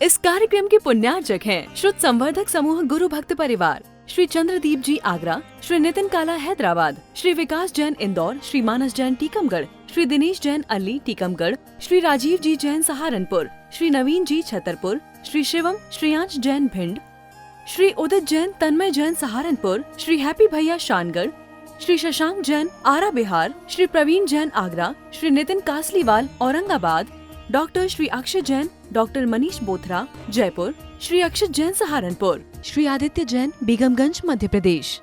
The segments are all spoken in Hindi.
इस कार्यक्रम के पुण्यार्चक हैं श्रुत संवर्धक समूह गुरु भक्त परिवार, श्री चंद्रदीप जी आगरा, श्री नितिन काला हैदराबाद, श्री विकास जैन इंदौर, श्री मानस जैन टीकमगढ़, श्री दिनेश जैन अल्ली टीकमगढ़, श्री राजीव जी जैन सहारनपुर, श्री नवीन जी छतरपुर, श्री शिवम श्रेयांश जैन भिंड, श्री उदित जैन तन्मय जैन सहारनपुर, श्री हैप्पी भैया शानगढ़, श्री शशांक जैन आरा बिहार, श्री प्रवीण जैन आगरा, श्री नितिन कासलीवाल औरंगाबाद, डॉक्टर श्री अक्षय जैन, डॉक्टर मनीष बोथरा जयपुर, श्री अक्षत जैन सहारनपुर, श्री आदित्य जैन बेगमगंज मध्य प्रदेश।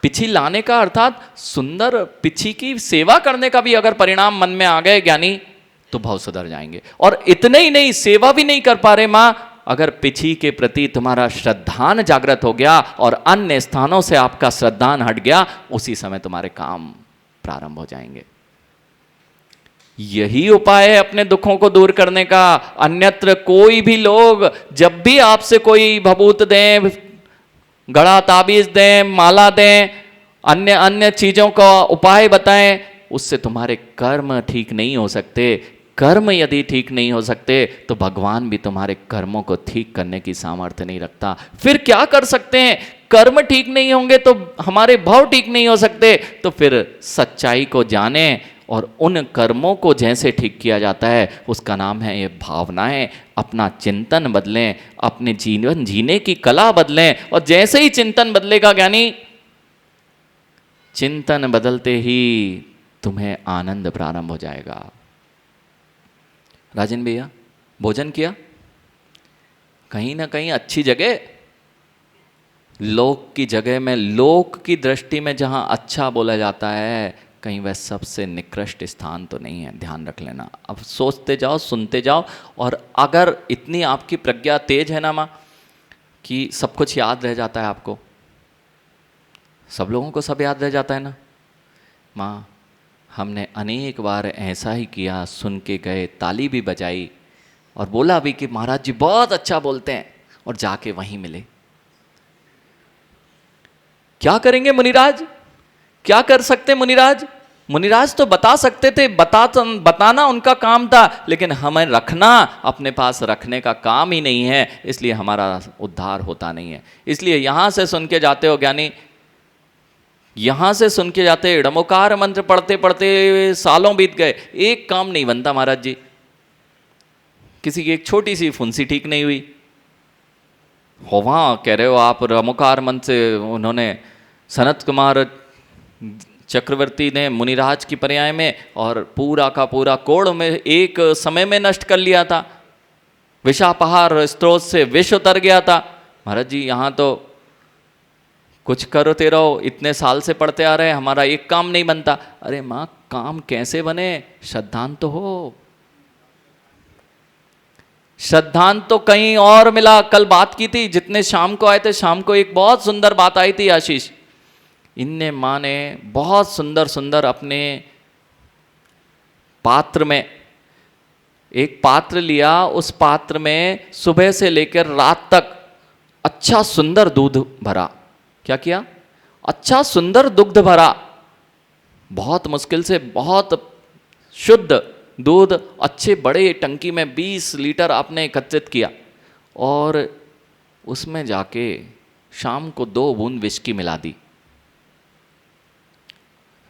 पिछी लाने का अर्थात सुंदर पिछी की सेवा करने का भी अगर परिणाम मन में आ गए ज्ञानी तो भाव सुधर जाएंगे। और इतने ही नहीं, सेवा भी नहीं कर पा रहे माँ, अगर पिछी के प्रति तुम्हारा श्रद्धान जागृत हो गया और अन्य स्थानों से आपका श्रद्धान हट गया, उसी समय तुम्हारे काम प्रारंभ हो जाएंगे। यही उपाय है अपने दुखों को दूर करने का। अन्यत्र कोई भी लोग जब भी आपसे कोई भभूत दें, गड़ा ताबीज दें, माला दें, अन्य अन्य चीजों का उपाय बताएं, उससे तुम्हारे कर्म ठीक नहीं हो सकते। कर्म यदि ठीक नहीं हो सकते तो भगवान भी तुम्हारे कर्मों को ठीक करने की सामर्थ्य नहीं रखता। फिर क्या कर सकते हैं? कर्म ठीक नहीं होंगे तो हमारे भाव ठीक नहीं हो सकते। तो फिर सच्चाई को जाने और उन कर्मों को जैसे ठीक किया जाता है उसका नाम है ये भावनाएं। अपना चिंतन बदलें, अपने जीवन जीने की कला बदलें, और जैसे ही चिंतन बदलेगा ज्ञानी, चिंतन बदलते ही तुम्हें आनंद प्रारंभ हो जाएगा। राजन भैया, भोजन किया? कहीं ना कहीं अच्छी जगह, लोक की जगह में, लोक की दृष्टि में जहां अच्छा बोला जाता है, कहीं वह सबसे निकृष्ट स्थान तो नहीं है। ध्यान रख लेना। अब सोचते जाओ, सुनते जाओ, और अगर इतनी आपकी प्रज्ञा तेज है ना माँ कि सब कुछ याद रह जाता है आपको, सब लोगों को सब याद रह जाता है ना माँ। हमने अनेक बार ऐसा ही किया, सुन के गए, ताली भी बजाई और बोला भी कि महाराज जी बहुत अच्छा बोलते हैं, और जाके वहीं मिले। क्या करेंगे मुनिराज? क्या कर सकते मुनिराज? मुनिराज तो बता सकते थे, बताना उनका काम था, लेकिन हमें रखना अपने पास रखने का काम ही नहीं है, इसलिए हमारा उद्धार होता नहीं है। इसलिए यहां से सुन के जाते हो ज्ञानी, यहां से सुन के जाते, डमोकार मंत्र पढ़ते पढ़ते सालों बीत गए, एक काम नहीं बनता महाराज जी। किसी की एक छोटी सी फुंसी ठीक नहीं हुई हो, वहां कह रहे हो आप डमोकार मंत्र से उन्होंने सनत कुमार चक्रवर्ती ने मुनिराज की पर्याय में और पूरा का पूरा कोड़ में एक समय में नष्ट कर लिया था। विषापहार स्त्रोत से विष उतर गया था। महाराज जी यहां तो कुछ करते रहो, इतने साल से पढ़ते आ रहे हैं, हमारा एक काम नहीं बनता। अरे माँ, काम कैसे बने? श्रद्धांत तो हो। श्रद्धांत तो कहीं और मिला। कल बात की थी, जितने शाम को आए थे, शाम को एक बहुत सुंदर बात आई थी आशीष। इनने माँ ने बहुत सुंदर सुंदर अपने पात्र में एक पात्र लिया, उस पात्र में सुबह से लेकर रात तक अच्छा सुंदर दूध भरा। क्या किया? अच्छा सुंदर दुग्ध भरा। बहुत मुश्किल से बहुत शुद्ध दूध अच्छे बड़े टंकी में 20 लीटर आपने एकत्रित किया, और उसमें जाके शाम को 2 बूंद विस्की मिला दी।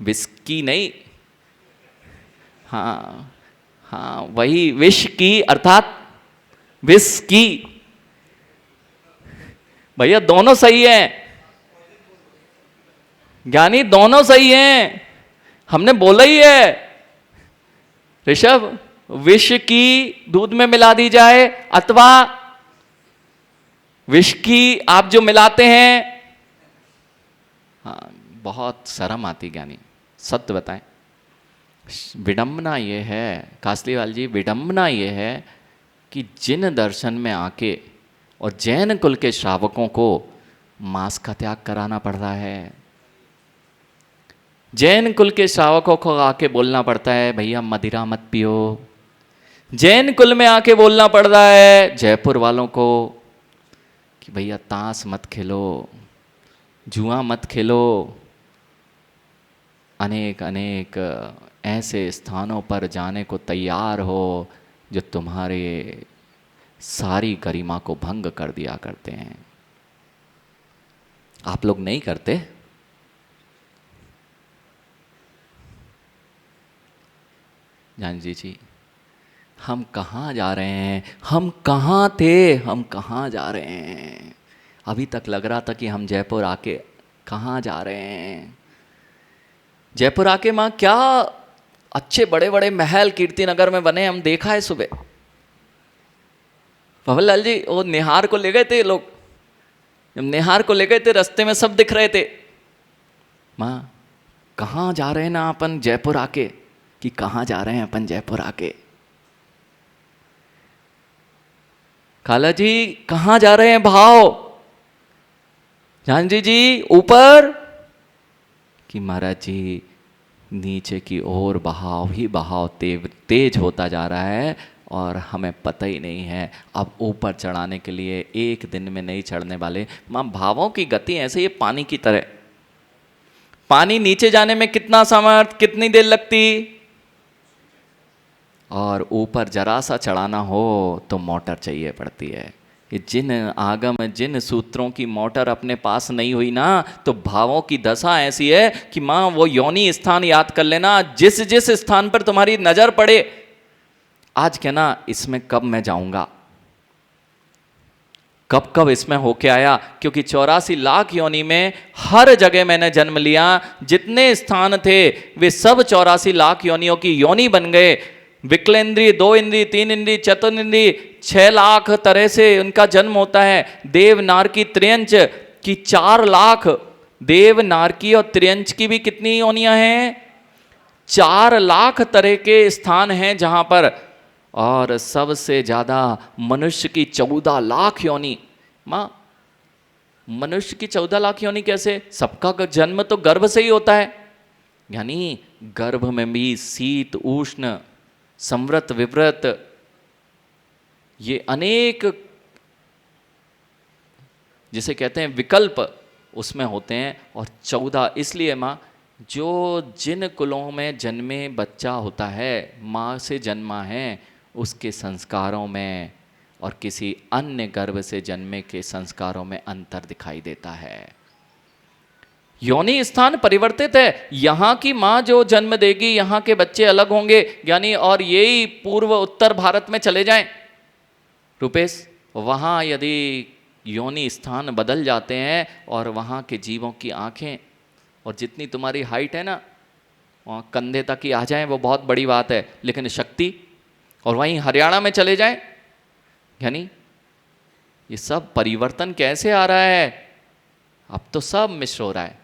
विस्की नहीं, हाँ हाँ वही विष की, अर्थात विस्की। भैया दोनों सही है ज्ञानी, दोनों सही हैं। हमने बोला ही है ऋषभ, विष की दूध में मिला दी जाए अथवा विष की आप जो मिलाते हैं। हाँ, बहुत शर्म आती ज्ञानी, सत्य बताएं। विडंबना ये है कासलीवाल जी, विडंबना ये है कि जिन दर्शन में आके और जैन कुल के श्रावकों को मांस का त्याग कराना पड़ रहा है। जैन कुल के श्रावकों को आके बोलना पड़ता है भैया मदिरा मत पियो। जैन कुल में आके बोलना पड़ रहा है जयपुर वालों को कि भैया ताश मत खेलो, जुआ मत खेलो। अनेक अनेक ऐसे स्थानों पर जाने को तैयार हो जो तुम्हारे सारी गरिमा को भंग कर दिया करते हैं। आप लोग नहीं करते? जानजी जी, हम कहाँ जा रहे हैं? हम कहाँ थे? हम कहाँ जा रहे हैं? अभी तक लग रहा था कि हम जयपुर आके कहाँ जा रहे हैं। जयपुर आके माँ क्या अच्छे बड़े बड़े महल कीर्ति नगर में बने, हम देखा है सुबह। भवन लाल जी, वो निहार को ले गए थे लोग, जब निहार को ले गए थे रास्ते में सब दिख रहे थे। माँ कहाँ जा रहे हैं ना अपन जयपुर आके, कि कहाँ जा रहे हैं अपन जयपुर आके। खाला जी कहाँ जा रहे हैं भाव? जानजी जी ऊपर, कि महाराज जी नीचे की ओर बहाव ही बहाव तेज होता जा रहा है और हमें पता ही नहीं है। अब ऊपर चढ़ाने के लिए एक दिन में नहीं चढ़ने वाले। माँ भावों की गति ऐसे ही पानी की तरह, पानी नीचे जाने में कितना सामर्थ, कितनी देर लगती, और ऊपर जरा सा चढ़ाना हो तो मोटर चाहिए पड़ती है। कि जिन आगम जिन सूत्रों की मोटर अपने पास नहीं हुई ना, तो भावों की दशा ऐसी है कि माँ वो योनि स्थान याद कर लेना, जिस जिस स्थान पर तुम्हारी नजर पड़े, आज कहना इसमें कब मैं जाऊंगा, कब कब इसमें होके आया। क्योंकि 84 लाख योनि में हर जगह मैंने जन्म लिया, जितने स्थान थे वे सब 84 लाख योनियों की योनि बन गए। विकलेंद्री, 2 इंद्री, 3 इंद्री, चतुर्इंद्री, 6 लाख तरह से उनका जन्म होता है। देव नारकी त्रियंच की 4 लाख, देव नारकी और त्रियंच की भी कितनी योनियां हैं? 4 लाख तरह के स्थान हैं जहां पर, और सबसे ज्यादा मनुष्य की 14 लाख योनि। मां मनुष्य की 14 लाख योनि कैसे? सबका जन्म तो गर्भ से ही होता है, यानी गर्भ में भी शीत उष्ण संव्रत विव्रत ये अनेक जिसे कहते हैं विकल्प उसमें होते हैं। और 14 इसलिए माँ, जो जिन कुलों में जन्मे बच्चा होता है, माँ से जन्मा है, उसके संस्कारों में और किसी अन्य गर्भ से जन्मे के संस्कारों में अंतर दिखाई देता है। योनि स्थान परिवर्तित है। यहाँ की माँ जो जन्म देगी, यहाँ के बच्चे अलग होंगे, यानी और यही पूर्व उत्तर भारत में चले जाएं रुपेश, वहाँ यदि योनि स्थान बदल जाते हैं और वहाँ के जीवों की आँखें और जितनी तुम्हारी हाइट है ना, वहाँ कंधे तक ही आ जाएं, वो बहुत बड़ी बात है। लेकिन शक्ति, और वहीं हरियाणा में चले जाएं, यानी ये सब परिवर्तन कैसे आ रहा है? अब तो सब मिश्र हो रहा है।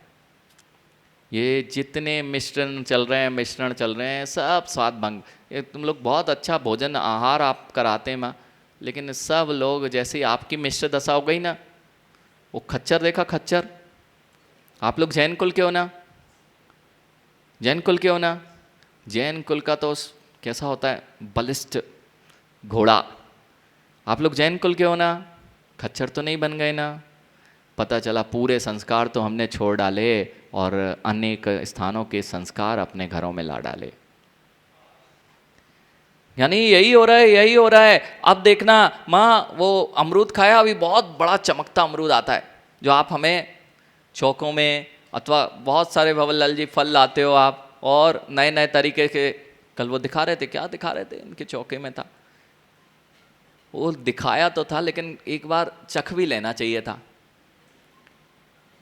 ये जितने मिश्रण चल रहे हैं सब स्वाद भंग। ये तुम लोग बहुत अच्छा भोजन आहार आप कराते हैं माँ, लेकिन सब लोग जैसे ही आपकी मिश्र दशा हो गई ना, वो खच्चर देखा, खच्चर, आप लोग जैन कुल के हो ना, जैन कुल के हो ना, जैन कुल का तो कैसा होता है, बलिष्ठ घोड़ा। आप लोग जैन कुल के हो ना, खच्चर तो नहीं बन गए ना। पता चला पूरे संस्कार तो हमने छोड़ डाले और अनेक स्थानों के संस्कार अपने घरों में ला डाले। यानी यही हो रहा है, यही हो रहा है। अब देखना माँ, वो अमरूद खाया, अभी बहुत बड़ा चमकता अमरूद आता है, जो आप हमें चौकों में अथवा बहुत सारे भवनलाल जी फल लाते हो आप, और नए नए तरीके के, कल वो दिखा रहे थे, क्या दिखा रहे थे, उनके चौके में था, वो दिखाया तो था, लेकिन एक बार चख भी लेना चाहिए था।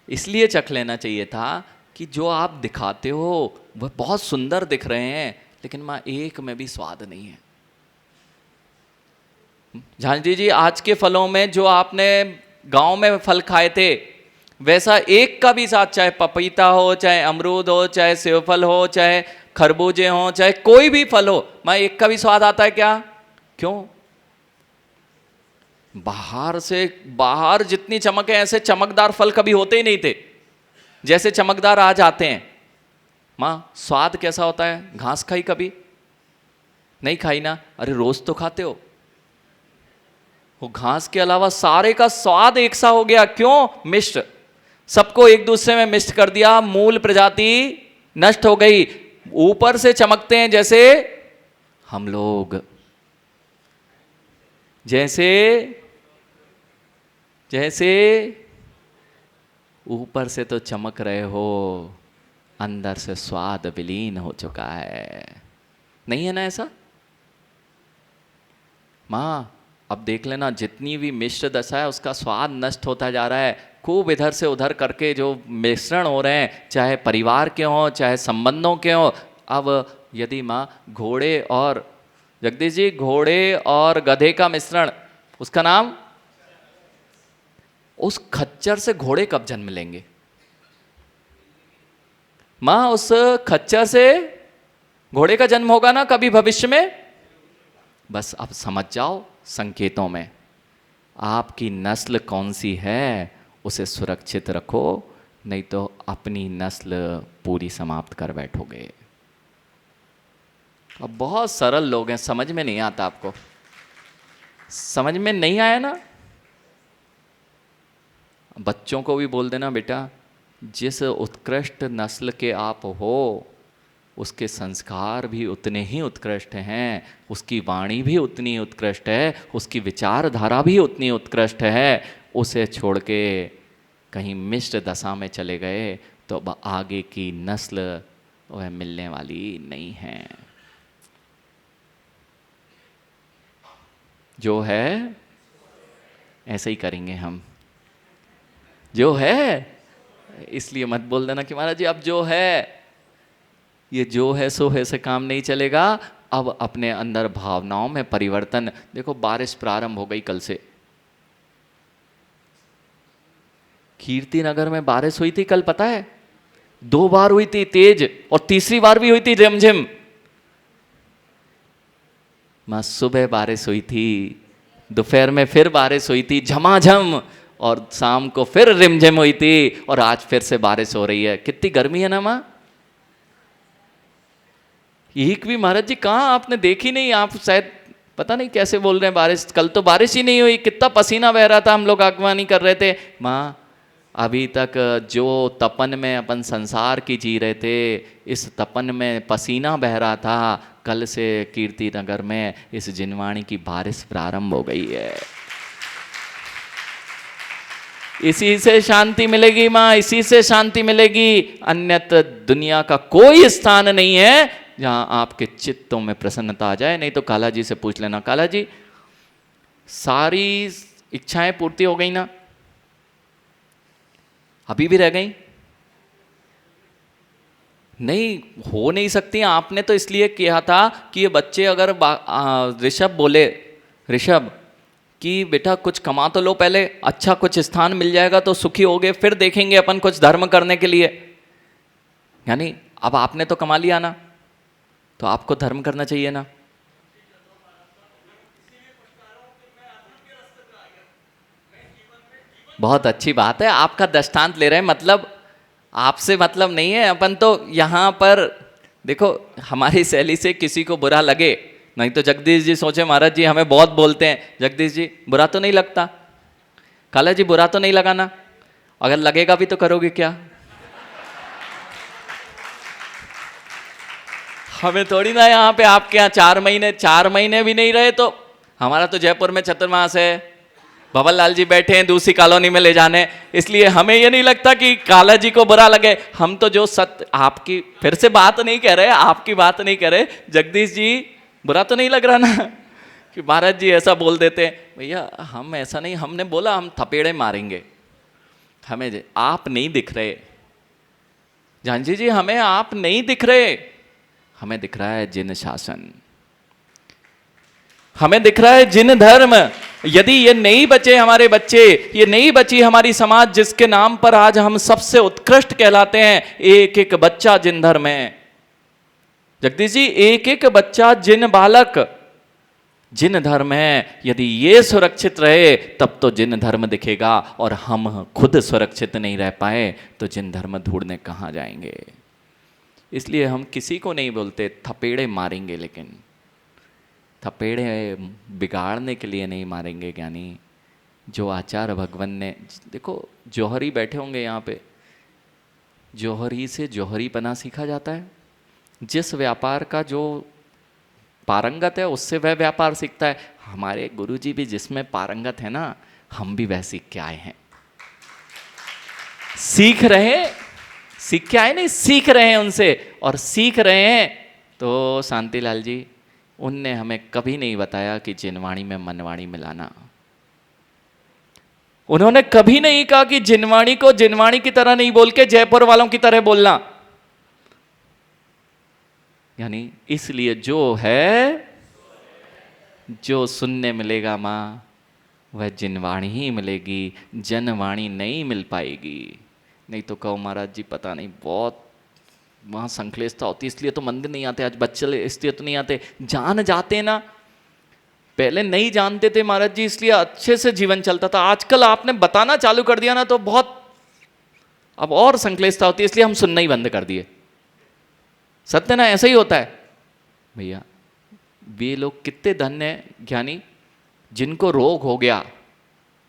इसलिए चख लेना चाहिए था कि जो आप दिखाते हो वह बहुत सुंदर दिख रहे हैं, लेकिन माँ एक में भी स्वाद नहीं है। झांझी जी, आज के फलों में जो आपने गांव में फल खाए थे, वैसा एक का भी साथ, चाहे पपीता हो, चाहे अमरूद हो, चाहे सेवफल हो, चाहे खरबूजे हो, चाहे कोई भी फल हो, माँ एक का भी स्वाद आता है क्या? क्यों? बाहर जितनी चमक है, ऐसे चमकदार फल कभी होते ही नहीं थे जैसे चमकदार आज आते हैं। माँ स्वाद कैसा होता है? घास खाई कभी? नहीं खाई ना? अरे रोज तो खाते हो। वो घास के अलावा सारे का स्वाद एक सा हो गया। क्यों? मिश्र, सबको एक दूसरे में मिश्र कर दिया, मूल प्रजाति नष्ट हो गई। ऊपर से चमकते हैं जैसे हम लोग, जैसे जैसे ऊपर से तो चमक रहे हो, अंदर से स्वाद विलीन हो चुका है। नहीं है ना ऐसा? माँ अब देख लेना, जितनी भी मिश्र दशा है उसका स्वाद नष्ट होता जा रहा है। खूब इधर से उधर करके जो मिश्रण हो रहे हैं, चाहे परिवार के हों चाहे संबंधों के हों। अब यदि माँ घोड़े और, जगदीश जी, घोड़े और गधे का मिश्रण, उसका नाम, उस खच्चर से घोड़े कब जन्म लेंगे? माँ उस खच्चर से घोड़े का जन्म होगा ना कभी भविष्य में। बस अब समझ जाओ संकेतों में, आपकी नस्ल कौन सी है उसे सुरक्षित रखो, नहीं तो अपनी नस्ल पूरी समाप्त कर बैठोगे। अब बहुत सरल लोग हैं, समझ में नहीं आता आपको? समझ में नहीं आया ना? बच्चों को भी बोल देना, बेटा जिस उत्कृष्ट नस्ल के आप हो उसके संस्कार भी उतने ही उत्कृष्ट हैं, उसकी वाणी भी उतनी उत्कृष्ट है, उसकी विचारधारा भी उतनी उत्कृष्ट है। उसे छोड़ के कहीं मिश्र दशा में चले गए तो अब आगे की नस्ल वह मिलने वाली नहीं है। जो है ऐसे ही करेंगे हम, जो है। इसलिए मत बोल देना कि महाराज जी अब जो है, ये जो है सो है से काम नहीं चलेगा। अब अपने अंदर भावनाओं में परिवर्तन। देखो बारिश प्रारंभ हो गई कल से, कीर्ति नगर में बारिश हुई थी कल, पता है? 2 बार हुई थी तेज, और तीसरी बार भी हुई थी रिमझिम। मां सुबह बारिश हुई थी, दोपहर में फिर बारिश हुई थी झमाझम, और शाम को फिर रिमझिम हुई थी, और आज फिर से बारिश हो रही है। कितनी गर्मी है ना मां? एक भी महाराज जी कहाँ आपने देखी नहीं? आप शायद पता नहीं कैसे बोल रहे हैं बारिश, कल तो बारिश ही नहीं हुई। कितना पसीना बह रहा था, हम लोग अगवानी कर रहे थे। माँ अभी तक जो तपन में अपन संसार की जी रहे थे, इस तपन में पसीना बह रहा था, कल से कीर्ति नगर में इस जिनवाणी की बारिश प्रारंभ हो गई है। इसी से शांति मिलेगी माँ, इसी से शांति मिलेगी। अन्यत्र दुनिया का कोई स्थान नहीं है जहां आपके चित्तों में प्रसन्नता आ जाए। नहीं तो काला जी से पूछ लेना, काला जी सारी इच्छाएं पूर्ति हो गई ना? अभी भी रह गई? नहीं, हो नहीं सकती। आपने तो इसलिए किया था कि ये बच्चे, अगर ऋषभ बोले, ऋषभ कि बेटा कुछ कमा तो लो पहले, अच्छा कुछ स्थान मिल जाएगा तो सुखी हो गए, फिर देखेंगे अपन कुछ धर्म करने के लिए। यानी अब आपने तो कमा लिया ना, तो आपको धर्म करना चाहिए ना। बहुत अच्छी बात है, आपका दृष्टांत ले रहे हैं, मतलब आपसे मतलब नहीं है। अपन तो यहाँ पर देखो, हमारी शैली से किसी को बुरा लगे, नहीं तो जगदीश जी सोचे महाराज जी हमें बहुत बोलते हैं। जगदीश जी बुरा तो नहीं लगता? काला जी बुरा तो नहीं लगाना? अगर लगेगा भी तो करोगे क्या? हमें थोड़ी ना यहाँ पे आपके यहाँ 4 महीने भी नहीं रहे। तो हमारा तो जयपुर में चतुर्मास है, भवन लाल जी बैठे हैं दूसरी कॉलोनी में ले जाने, इसलिए हमें ये नहीं लगता कि काला जी को बुरा लगे। हम तो जो सत्य, आपकी फिर से बात नहीं कह रहे, आपकी बात नहीं कह रहे, जगदीश जी बुरा तो नहीं लग रहा ना कि महाराज जी ऐसा बोल देते हैं? भैया हम ऐसा नहीं, हमने बोला हम थपेड़े मारेंगे, हमें आप नहीं दिख रहे। झांझी जी हमें आप नहीं दिख रहे, हमें दिख रहा है जिन शासन, हमें दिख रहा है जिन धर्म। यदि ये नहीं बचे हमारे बच्चे, ये नहीं बची हमारी समाज, जिसके नाम पर आज हम सबसे उत्कृष्ट कहलाते हैं, एक एक बच्चा जिन धर्म है। जगदीश जी एक एक बच्चा जिन बालक जिन धर्म है, यदि ये सुरक्षित रहे तब तो जिन धर्म दिखेगा। और हम खुद सुरक्षित नहीं रह पाए तो जिन धर्म ढूंढने कहाँ जाएंगे? इसलिए हम किसी को नहीं बोलते थपेड़े मारेंगे, लेकिन थपेड़े बिगाड़ने के लिए नहीं मारेंगे ज्ञानी। जो आचार्य भगवान ने, देखो जौहरी बैठे होंगे यहाँ पे, जौहरी से जौहरी पना सीखा जाता है। जिस व्यापार का जो पारंगत है उससे वह व्यापार सीखता है। हमारे गुरुजी भी जिसमें पारंगत है ना, हम भी वह सीख के आए हैं। सीख के आए नहीं, सीख रहे हैं उनसे, और सीख रहे हैं। तो शांतिलाल जी, उनने हमें कभी नहीं बताया कि जिनवाणी में मनवाणी मिलाना। उन्होंने कभी नहीं कहा कि जिनवाणी को जिनवाणी की तरह नहीं बोल के जयपुर वालों की तरह बोलना। यानी इसलिए जो है, जो सुनने मिलेगा मां, वह जिनवाणी ही मिलेगी, जनवाणी नहीं मिल पाएगी। नहीं तो कहो महाराज जी पता नहीं बहुत वहाँ संकलेशता होती, इसलिए तो मंदिर नहीं आते आज बच्चे, इसलिए तो नहीं आते। जान जाते ना, पहले नहीं जानते थे महाराज जी, इसलिए अच्छे से जीवन चलता था। आजकल आपने बताना चालू कर दिया ना तो बहुत अब और संकलेशता होती है, इसलिए हम सुनना ही बंद कर दिए। सत्य ना, ऐसा ही होता है भैया। वे लोग कितने धन्य हैं ज्ञानी, जिनको रोग हो गया,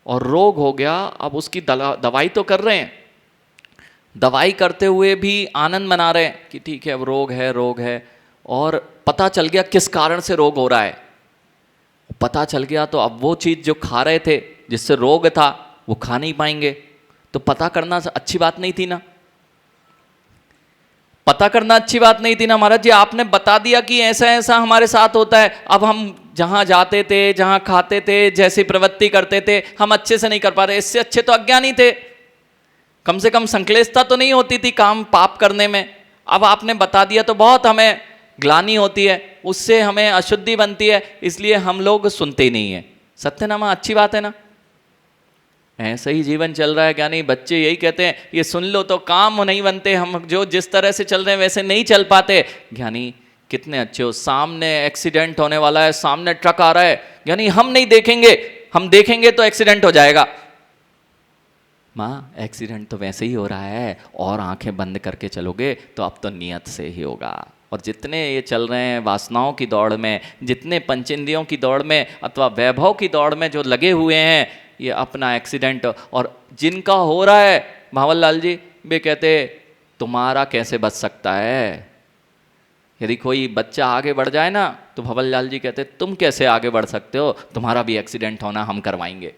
और रोग हो गया अब उसकी दवाई तो कर रहे हैं, दवाई करते हुए भी आनंद मना रहे हैं कि ठीक है अब रोग है, और पता चल गया किस कारण से रोग हो रहा है। पता चल गया तो अब वो चीज़ जो खा रहे थे जिससे रोग था वो खा नहीं पाएंगे। तो पता करना अच्छी बात नहीं थी ना, पता करना अच्छी बात नहीं थी ना महाराज जी। आपने बता दिया कि ऐसा ऐसा हमारे साथ होता है, अब हम जहां जाते थे, जहां खाते थे, जैसी प्रवृत्ति करते थे, हम अच्छे से नहीं कर पा रहे। इससे अच्छे तो अज्ञानी थे, कम से कम संकलेशता तो नहीं होती थी काम पाप करने में। अब आपने बता दिया तो बहुत हमें ग्लानि होती है, उससे हमें अशुद्धि बनती है, इसलिए हम लोग सुनते ही नहीं है। सत्यनामा अच्छी बात है ना, ऐसा ही जीवन चल रहा है। ज्ञानी बच्चे यही कहते हैं, ये सुन लो तो काम नहीं बनते, हम जो जिस तरह से चल रहे हैं वैसे नहीं चल पाते। ज्ञानी कितने अच्छे हो, सामने एक्सीडेंट होने वाला है, सामने ट्रक आ रहा है, ज्ञानी हम नहीं देखेंगे, हम देखेंगे तो एक्सीडेंट हो जाएगा। माँ एक्सीडेंट तो वैसे ही हो रहा है, और आंखें बंद करके चलोगे तो अब तो नियत से ही होगा। और जितने ये चल रहे हैं वासनाओं की दौड़ में, जितने पंचेंद्रियों की दौड़ में अथवा वैभव की दौड़ में जो लगे हुए हैं, ये अपना एक्सीडेंट। और जिनका हो रहा है भावल लाल जी वे कहते तुम्हारा कैसे बच सकता है। यदि कोई बच्चा आगे बढ़ जाए ना तो भंवर लाल जी कहते तुम कैसे आगे बढ़ सकते हो, तुम्हारा भी एक्सीडेंट होना हम करवाएंगे।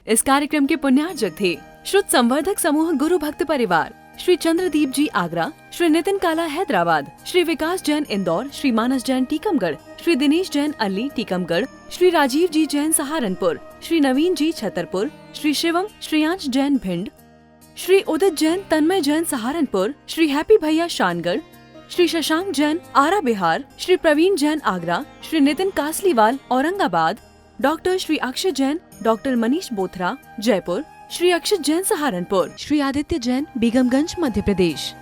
इस कार्यक्रम के पुण्यार्जक थे शुद्ध संवर्धक समूह गुरु भक्त परिवार, श्री चंद्रदीप जी आगरा, श्री नितिन काला हैदराबाद, श्री विकास जैन इंदौर, श्री मानस जैन टीकमगढ़, श्री दिनेश जैन अल्ली टीकमगढ़, श्री राजीव जी जैन सहारनपुर, श्री नवीन जी छतरपुर, श्री शिवम श्रेयांश जैन भिंड, श्री उदित जैन तन्मय जैन सहारनपुर, श्री हैप्पी भैया शानगढ़, श्री शशांक जैन आरा बिहार, श्री प्रवीण जैन आगरा, श्री नितिन कासलीवाल औरंगाबाद, डॉक्टर श्री अक्षय जैन, डॉक्टर मनीष बोथरा जयपुर, श्री अक्षत जैन सहारनपुर, श्री आदित्य जैन बेगमगंज मध्य प्रदेश।